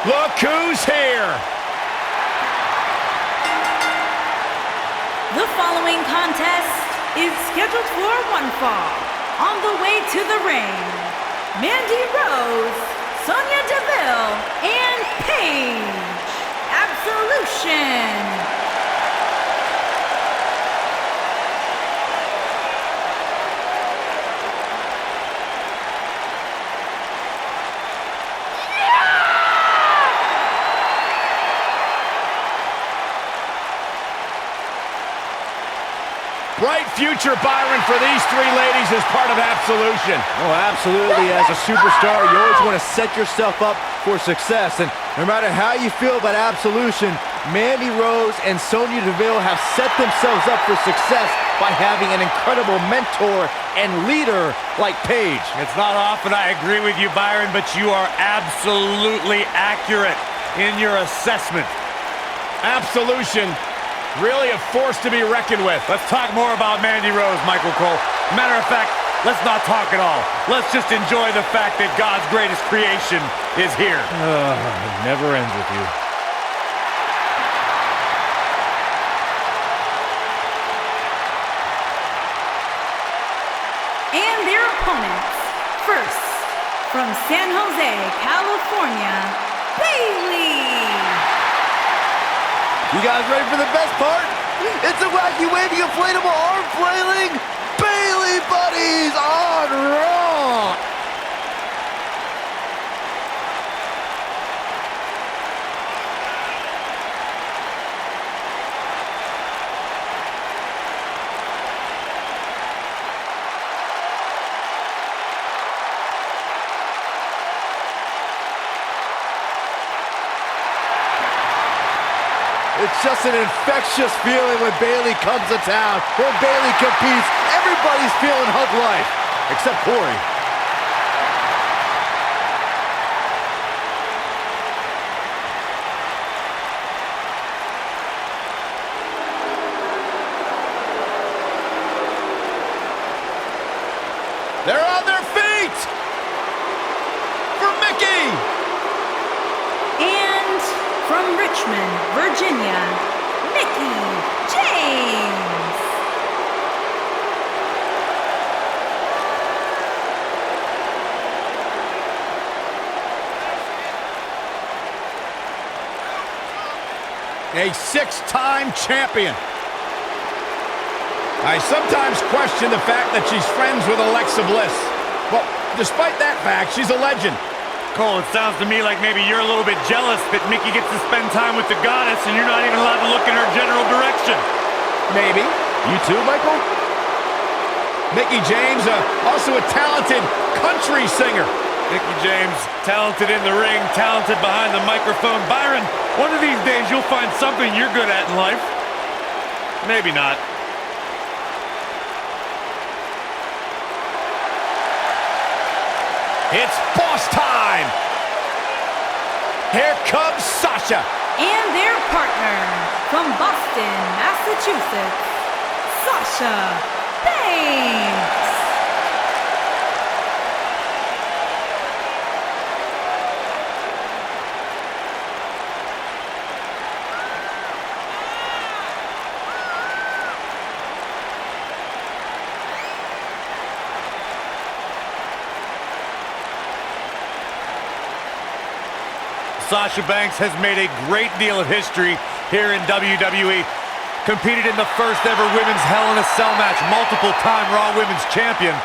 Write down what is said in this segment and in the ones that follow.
Look who's here. The following contest is scheduled for one fall. On the way to the ring, Mandy Rose, Sonya Deville, and Paige. Absolution. Bright future, Byron, for these three ladies as part of Absolution. Oh, absolutely. As a superstar, you always want to set yourself up for success. And no matter how you feel about Absolution, Mandy Rose and Sonya Deville have set themselves up for success by having an incredible mentor and leader like Paige. It's not often I agree with you, Byron, but you are absolutely accurate in your assessment. Absolution. Really a force to be reckoned with. Let's talk more about Mandy Rose, Michael Cole. Matter of fact, let's not talk at all. Let's just enjoy the fact that God's greatest creation is here. It never ends with you. And their opponents. First, from San Jose, California, Bayley. You guys ready for the best part? It's a wacky, waving, inflatable arm flailing Bayley buddies on Raw. It's just an infectious feeling when Bayley comes to town. When Bayley competes, everybody's feeling hug life, except Corey. They're on their feet for Mickey. And from Richmond, Virginia, Mickey James. A six-time champion. I sometimes question the fact that she's friends with Alexa Bliss. Well, despite that fact, she's a legend. Cole, it sounds to me like maybe you're a little bit jealous that Mickey gets to spend time with the goddess and you're not even allowed to look in her general direction. Maybe. You too, Michael? Mickey James, also a talented country singer. Mickey James, talented in the ring, talented behind the microphone. Byron, one of these days you'll find something you're good at in life. Maybe not. It's boss time! Here comes Sasha! And their partner, from Boston, Massachusetts, Sasha Banks. Sasha Banks has made a great deal of history here in WWE. Competed in the first ever women's Hell in a Cell match, multiple-time Raw Women's Champion.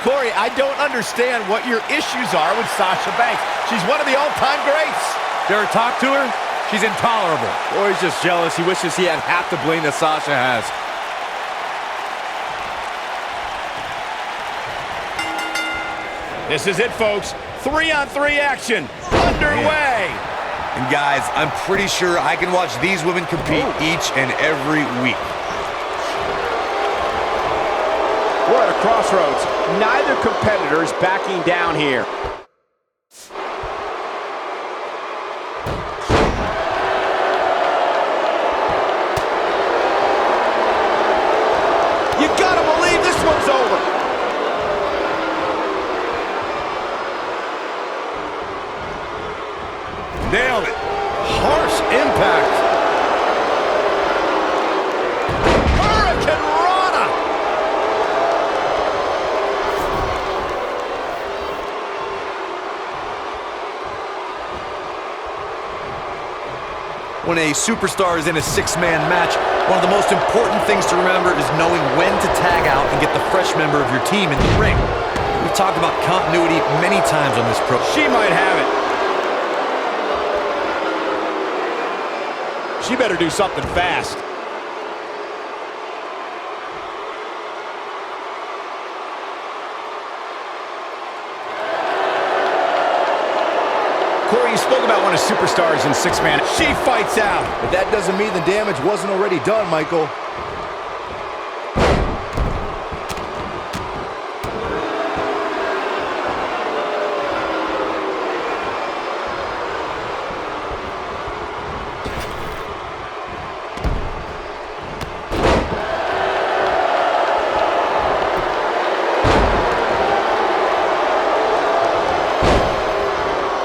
Corey, I don't understand what your issues are with Sasha Banks. She's one of the all-time greats. You ever talk to her? She's intolerable. Or he's just jealous. He wishes he had half the bling that Sasha has. This is it, folks. 3-on-3 action underway. And guys, I'm pretty sure I can watch these women compete each and every week. We're at a crossroads. Neither competitor is backing down here. You gotta believe this one's over. when a superstar is in a six-man match, one of the most important things to remember is knowing when to tag out and get the fresh member of your team in the ring. We've talked about continuity many times on this program. She might have it. She better do something fast. Corey, you spoke about one of superstars in six-man. She fights out. But that doesn't mean the damage wasn't already done, Michael.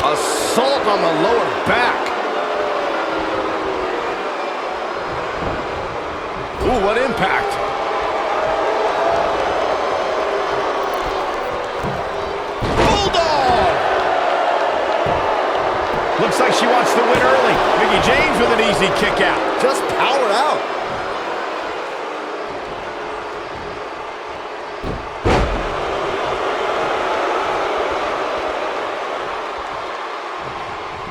Assault on the lower back. Ooh, what impact. Bulldog! Looks like she wants to win early. Mickie James with an easy kick out. Just powered out.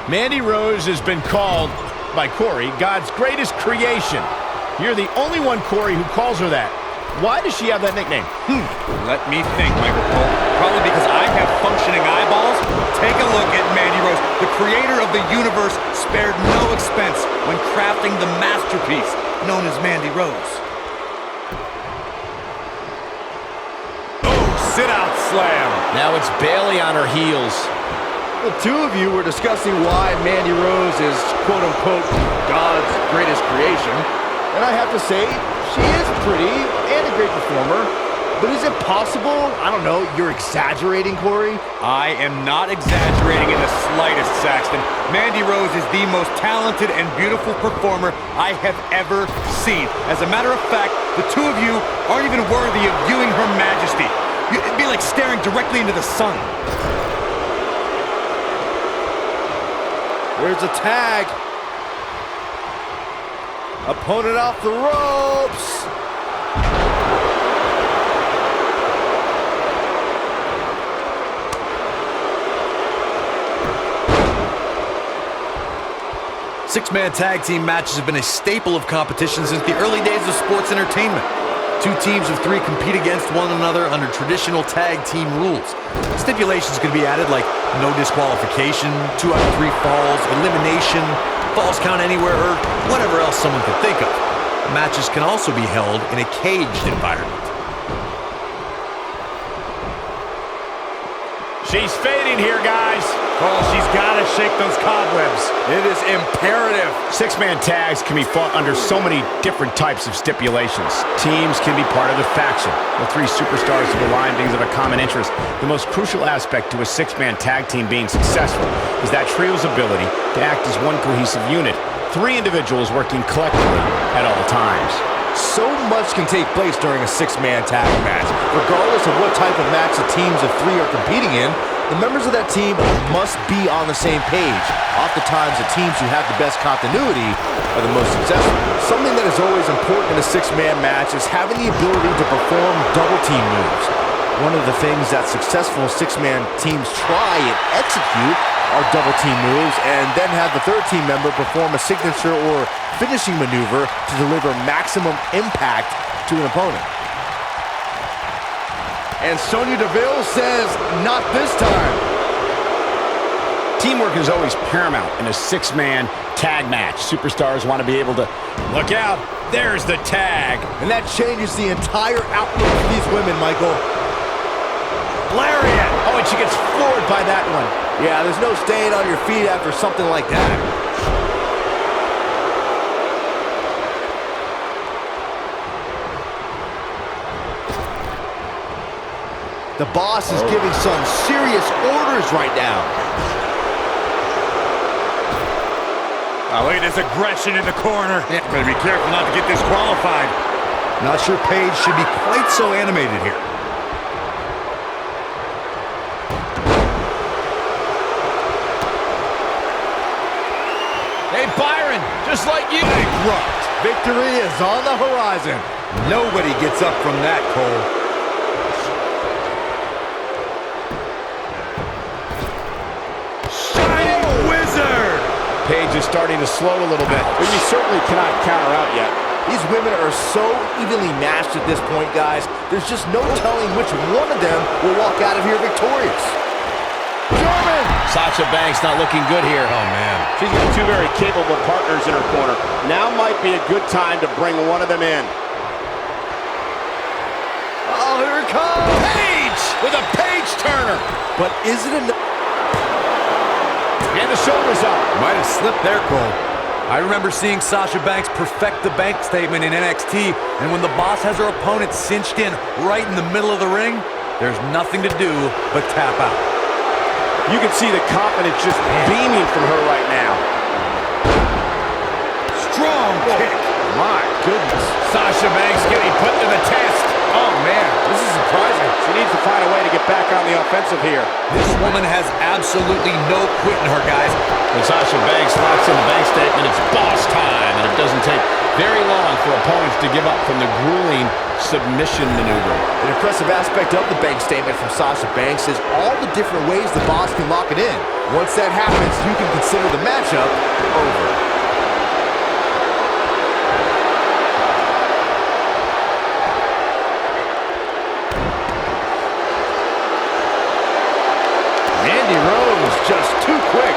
Mandy Rose has been called by Corey God's greatest creation. You're the only one, Corey, who calls her that. Why does she have that nickname? Let me think, Michael Cole. Probably because I have functioning eyeballs. Take a look at Mandy Rose. The creator of the universe spared no expense when crafting the masterpiece known as Mandy Rose. Oh, sit-out slam. Now it's Bayley on her heels. The two of you were discussing why Mandy Rose is, quote-unquote, God's greatest creation. And I have to say, she is pretty and a great performer. But is it possible, I don't know, you're exaggerating, Corey? I am not exaggerating in the slightest, Saxton. Mandy Rose is the most talented and beautiful performer I have ever seen. As a matter of fact, the two of you aren't even worthy of viewing her majesty. It'd be like staring directly into the sun. There's a tag. Opponent off the ropes. Six-man tag team matches have been a staple of competition since the early days of sports entertainment. Two teams of three compete against one another under traditional tag team rules. Stipulations can be added like no disqualification, 2 out of 3 falls, elimination, falls count anywhere, or whatever else someone could think of. Matches can also be held in a caged environment. She's fading here, guys. Oh, she's got to shake those cobwebs. It is imperative. Six-man tags can be fought under so many different types of stipulations. Teams can be part of the faction. The three superstars have aligned things of a common interest. The most crucial aspect to a six-man tag team being successful is that trio's ability to act as one cohesive unit. 3 individuals working collectively at all times. So much can take place during a six-man tag match. Regardless of what type of match the teams of 3 are competing in, the members of that team must be on the same page. Oftentimes, the teams who have the best continuity are the most successful. Something that is always important in a six-man match is having the ability to perform double-team moves. One of the things that successful six-man teams try and execute are double-team moves, and then have the third team member perform a signature or finishing maneuver to deliver maximum impact to an opponent. And Sonya Deville says, not this time. Teamwork is always paramount in a six-man tag match. Superstars want to be able to look out. There's the tag. And that changes the entire outlook for these women, Michael. Lariat. Oh, and she gets floored by that one. Yeah, there's no staying on your feet after something like that. The boss is giving some serious orders right now. Oh, look at this aggression in the corner. Yeah, better be careful not to get disqualified. Not sure Paige should be quite so animated here. Hey, Byron, just like Bankrupt. Victory is on the horizon. Nobody gets up from that, Cole. Shining Wizard! Paige is starting to slow a little bit. But you certainly cannot counter out yet. These women are so evenly matched at this point, guys. There's just no telling which one of them will walk out of here victorious. German! Sasha Banks not looking good here. Oh, man. She's got two very capable partners in her corner. Now might be a good time to bring one of them in. Oh, here it comes! Paige with a page turner. But is it enough? And the shoulders up. Might have slipped there, Cole. I remember seeing Sasha Banks perfect the bank statement in NXT, and when the boss has her opponent cinched in right in the middle of the ring, there's nothing to do but tap out. You can see the confidence just beaming from her right now. Strong kick. My goodness. Sasha Banks getting put to the test. Oh, man. This is surprising. She needs to find a way to get back on the offensive here. This woman has absolutely no quit in her, guys. When Sasha Banks locks in the bank statement, it's boss time, and it doesn't take very long for opponents to give up from the grueling submission maneuver. An impressive aspect of the bank statement from Sasha Banks is all the different ways the boss can lock it in. Once that happens, you can consider the matchup over. Mandy Rose just too quick.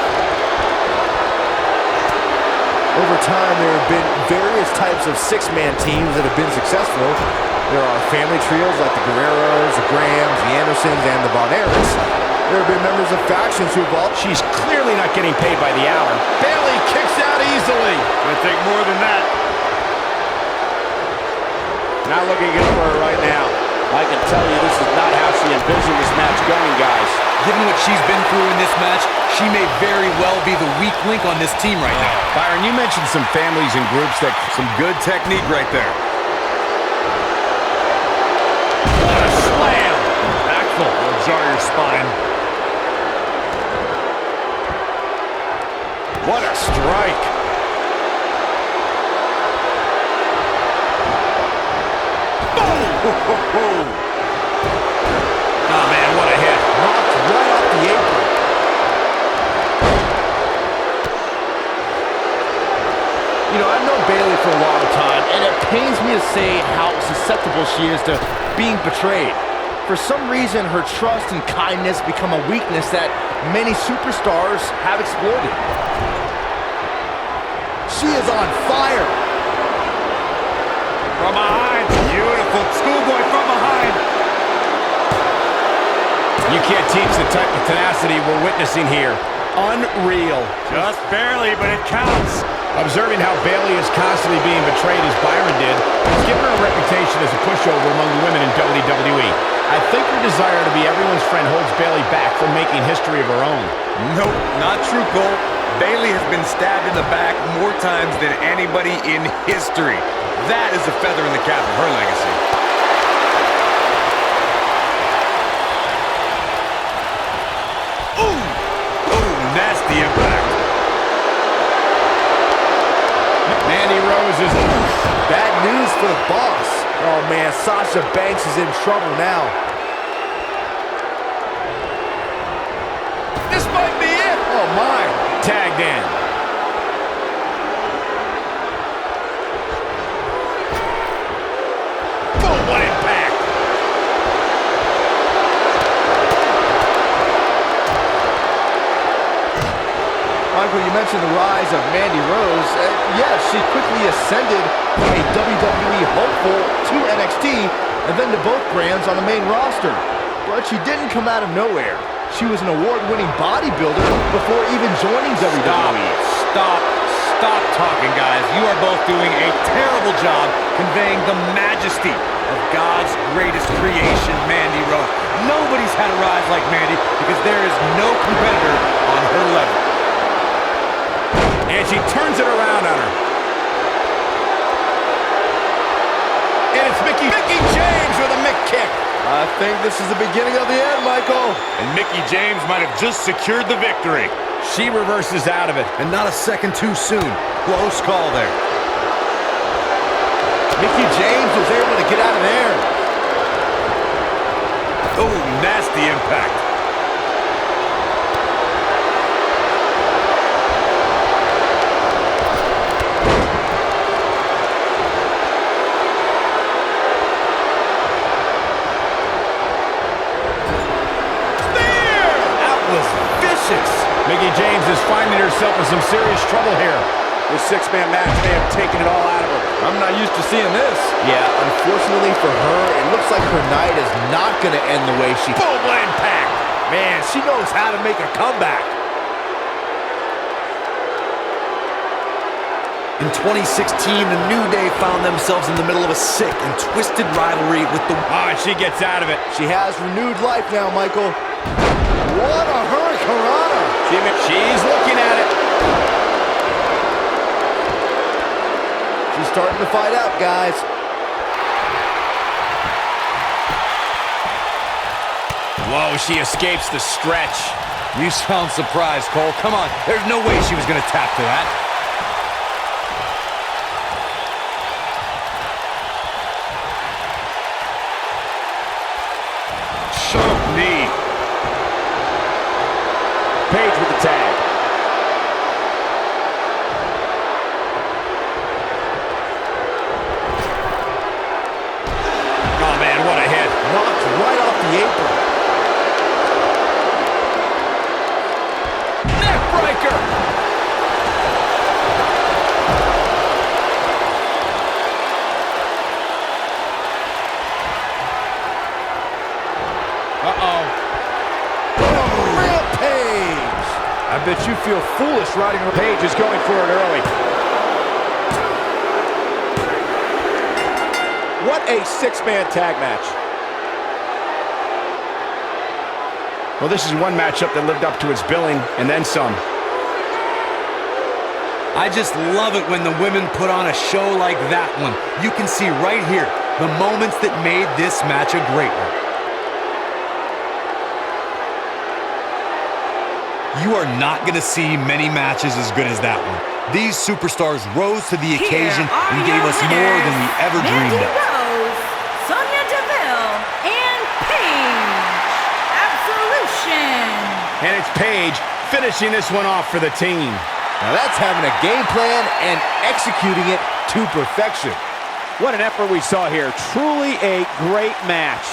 Over time, there have been various types of six-man teams that have been successful. There are family trios like the Guerreros, the Grahams, the Andersons, and the Von Erichs. There have been members of factions who have all... She's clearly not getting paid by the hour. Bayley kicks out easily. Gonna take more than that. Not looking good for her right now. I can tell you this is not how she envisioned this match going, guys. Given what she's been through in this match, she may very well be the weak link on this team right now. Byron, you mentioned some families and groups that... Some good technique right there. What a slam! Impactful. Will jar your spine. What a strike! Oh, man, what a hit. knocked right off the apron. You know, I've known Bayley for a long time, and it pains me to say how susceptible she is to being betrayed. For some reason, her trust and kindness become a weakness that many superstars have exploited. She is on fire. From behind. Beautiful. Schoolboy from behind. You can't teach the type of tenacity we're witnessing here. Unreal. Just barely, but it counts. Observing how Bayley is constantly being betrayed as Byron did, has given her a reputation as a pushover among the women in WWE. I think her desire to be everyone's friend holds Bayley back from making history of her own. Nope, not true, Cole. Bayley has been stabbed in the back more times than anybody in history. That is a feather in the cap of her legacy. Ooh, nasty impact. Mandy Rose is... Bad news for the boss. Oh, man, Sasha Banks is in trouble now. This might be it. Oh, my. Tagged in. Boom, what impact. Michael, you mentioned the rise of Mandy Rose. Yes, she quickly ascended from a WWE hopeful to NXT and then to both brands on the main roster. But she didn't come out of nowhere. She was an award-winning bodybuilder before even joining WWE. Stop talking, guys. You are both doing a terrible job conveying the majesty of God's greatest creation, Mandy Rose. Nobody's had a rise like Mandy because there is no competitor on her level. And she turns it around on her. And it's Mickie James with a Mick kick. I think this is the beginning of the end, Michael. And Mickie James might have just secured the victory. She reverses out of it. And not a second too soon. Close call there. Mickie James was able to get out of there. Oh, nasty impact. Mickie James is finding herself in some serious trouble here. This six-man match may have taken it all out of her. I'm not used to seeing this. Yeah, unfortunately for her, it looks like her night is not going to end the way she... Boom, impact. Man, she knows how to make a comeback. In 2016, the New Day found themselves in the middle of a sick and twisted rivalry with the... Oh, and she gets out of it. She has renewed life now, Michael. What a hurricanrana! She's looking at it. She's starting to fight out, guys. Whoa, she escapes the stretch. You sound surprised, Cole. Come on. There's no way she was going to tap to that. Sharp knee. Paige with the tag. Oh, man, what a hit. Knocked right off the apron. Neckbreaker. Uh-oh. Rampage! I bet you feel foolish riding her. Paige is going for it early. What a six-man tag match. Well, this is one matchup that lived up to its billing, and then some. I just love it when the women put on a show like that one. You can see right here the moments that made this match a great one. You are not going to see many matches as good as that one. These superstars rose to the occasion and gave us more than we ever dreamed of. Rose, Sonya Deville, and Paige. Absolution. And it's Paige finishing this one off for the team. Now that's having a game plan and executing it to perfection. What an effort we saw here. Truly a great match.